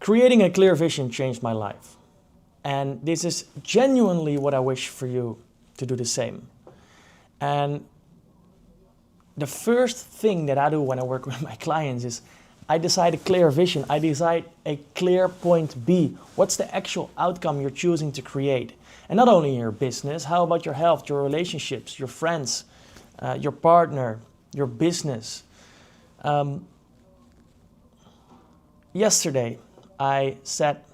Creating a clear vision changed my life. And this is genuinely what I wish for you to do the same. And the first thing that I do when I work with my clients is I decide a clear vision. I decide a clear point B. What's the actual outcome you're choosing to create? And not only in your business, how about your health, your relationships, your friends, your partner, your business? Yesterday, I sat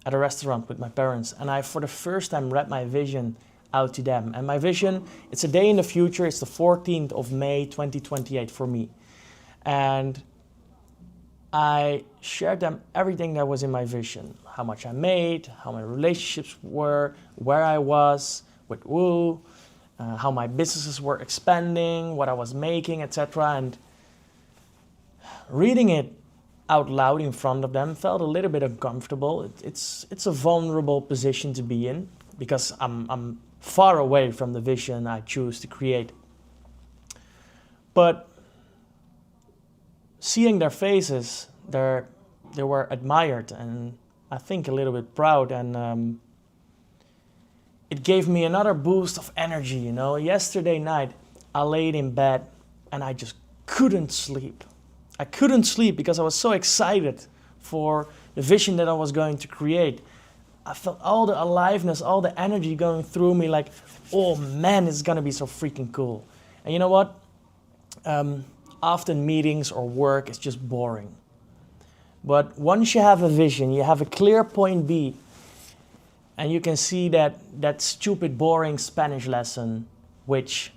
at a restaurant with my parents and I, for the first time, read my vision out to them. And my vision, it's a day in the future. It's the 14th of May, 2028 for me. And I shared them everything that was in my vision. How much I made, how my relationships were, where I was, with who, how my businesses were expanding, what I was making, etc. And reading it out loud in front of them felt a little bit uncomfortable. It's a vulnerable position to be in because I'm far away from the vision I choose to create. But seeing their faces, they were admired and I think a little bit proud, and it gave me another boost of energy, you know. Yesterday night, I laid in bed and I just couldn't sleep. I couldn't sleep because I was so excited for the vision that I was going to create. I felt all the aliveness, all the energy going through me like, oh man, it's gonna be so freaking cool. And you know what? Often meetings or work is just boring. But once you have a vision, you have a clear point B, and you can see that stupid, boring Spanish lesson, which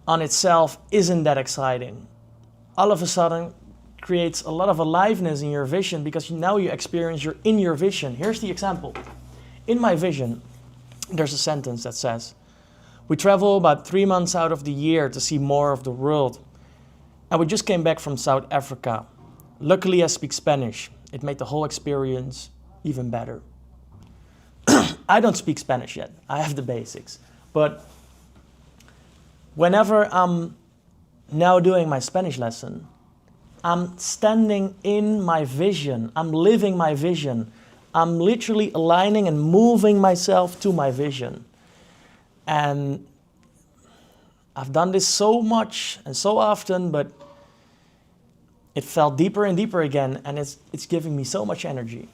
on itself isn't that exciting, all of a sudden creates a lot of aliveness in your vision because now you experience you're in your vision. Here's the example. In my vision, there's a sentence that says, we travel about 3 months out of the year to see more of the world. And we just came back from South Africa. Luckily, I speak Spanish. It made the whole experience even better. I don't speak Spanish yet. I have the basics. But whenever I'm now doing my Spanish lesson, I'm standing in my vision. I'm living my vision. I'm literally aligning and moving myself to my vision. And I've done this so much and so often, but it felt deeper and deeper again, and it's giving me so much energy.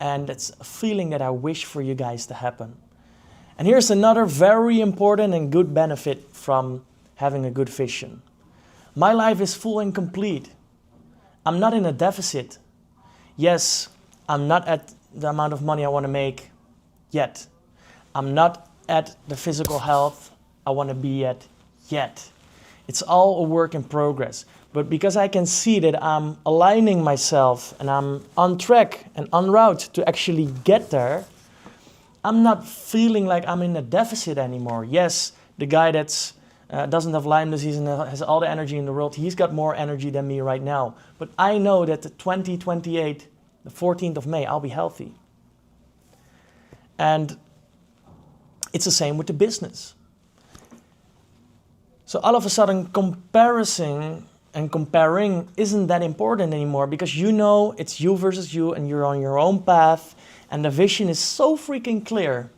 And it's a feeling that I wish for you guys to happen. And here's another very important and good benefit from having a good vision. My life is full and complete. I'm not in a deficit. Yes, I'm not at the amount of money I want to make yet. I'm not at the physical health I want to be at yet. It's all a work in progress. But because I can see that I'm aligning myself and I'm on track and en route to actually get there, I'm not feeling like I'm in a deficit anymore. Yes, the guy that's doesn't have Lyme disease and has all the energy in the world, he's got more energy than me right now. But I know that the 2028, the 14th of May, I'll be healthy. And it's the same with the business. So all of a sudden, comparison and comparing isn't that important anymore because you know it's you versus you and you're on your own path and the vision is so freaking clear.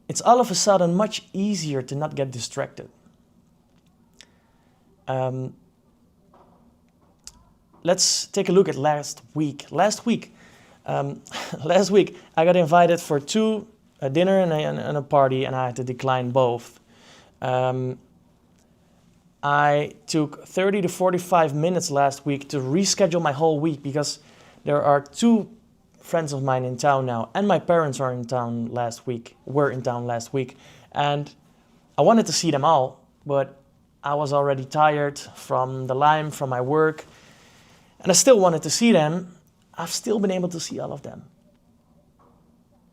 It's all of a sudden much easier to not get distracted. Let's take a look at last week. Last week, I got invited for a dinner and a party, and I had to decline both. I took 30 to 45 minutes last week to reschedule my whole week because there are 2 friends of mine in town now, and my parents were in town last week, and I wanted to see them all, but I was already tired from the Lyme, from my work, and I still wanted to see them. I've still been able to see all of them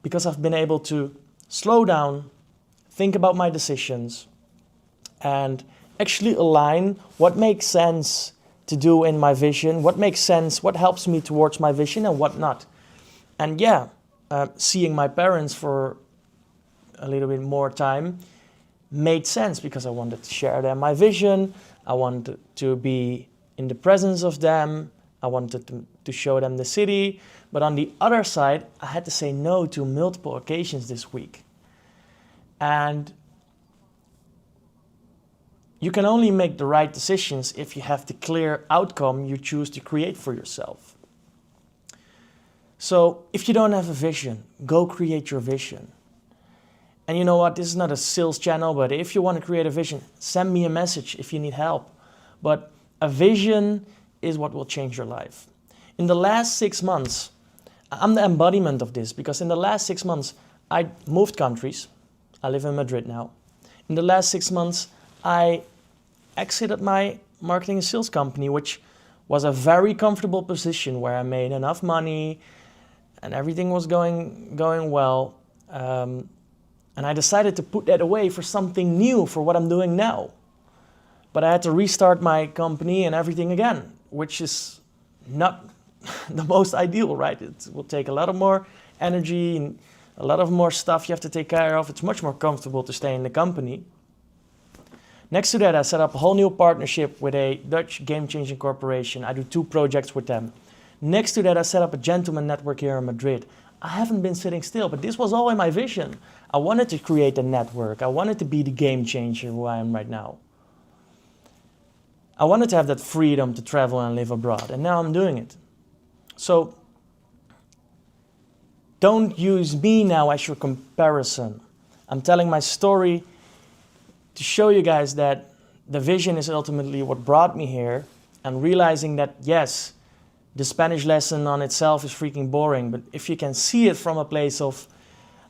because I've been able to slow down, think about my decisions, and actually align what makes sense to do in my vision, what makes sense, what helps me towards my vision and what not. And yeah, seeing my parents for a little bit more time made sense because I wanted to share them my vision. I wanted to be in the presence of them, I wanted to show them the city. But on the other side, I had to say no to multiple occasions this week. And you can only make the right decisions if you have the clear outcome you choose to create for yourself. So if you don't have a vision, go create your vision. And you know what, this is not a sales channel, but if you want to create a vision, send me a message if you need help. But a vision is what will change your life. In the last 6 months, I'm the embodiment of this, because in the last 6 months, I moved countries. I live in Madrid now. In the last 6 months, I exited my marketing and sales company, which was a very comfortable position where I made enough money and everything was going well. And I decided to put that away for something new, for what I'm doing now. But I had to restart my company and everything again, which is not the most ideal, right? It will take a lot of more energy and a lot of more stuff you have to take care of. It's much more comfortable to stay in the company. Next to that, I set up a whole new partnership with a Dutch game-changing corporation. I do 2 projects with them. Next to that, I set up a gentleman network here in Madrid. I haven't been sitting still, but this was all in my vision. I wanted to create a network. I wanted to be the game changer who I am right now. I wanted to have that freedom to travel and live abroad, and now I'm doing it. So don't use me now as your comparison. I'm telling my story to show you guys that the vision is ultimately what brought me here, and realizing that, yes, the Spanish lesson on itself is freaking boring, but if you can see it from a place of,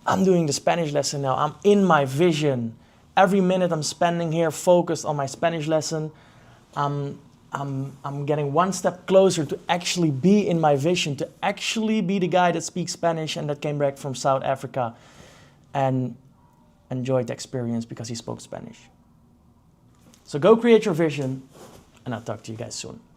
I'm doing the Spanish lesson now, I'm in my vision. Every minute I'm spending here focused on my Spanish lesson, I'm getting one step closer to actually be in my vision, to actually be the guy that speaks Spanish and that came back from South Africa and enjoyed the experience because he spoke Spanish. So go create your vision, and I'll talk to you guys soon.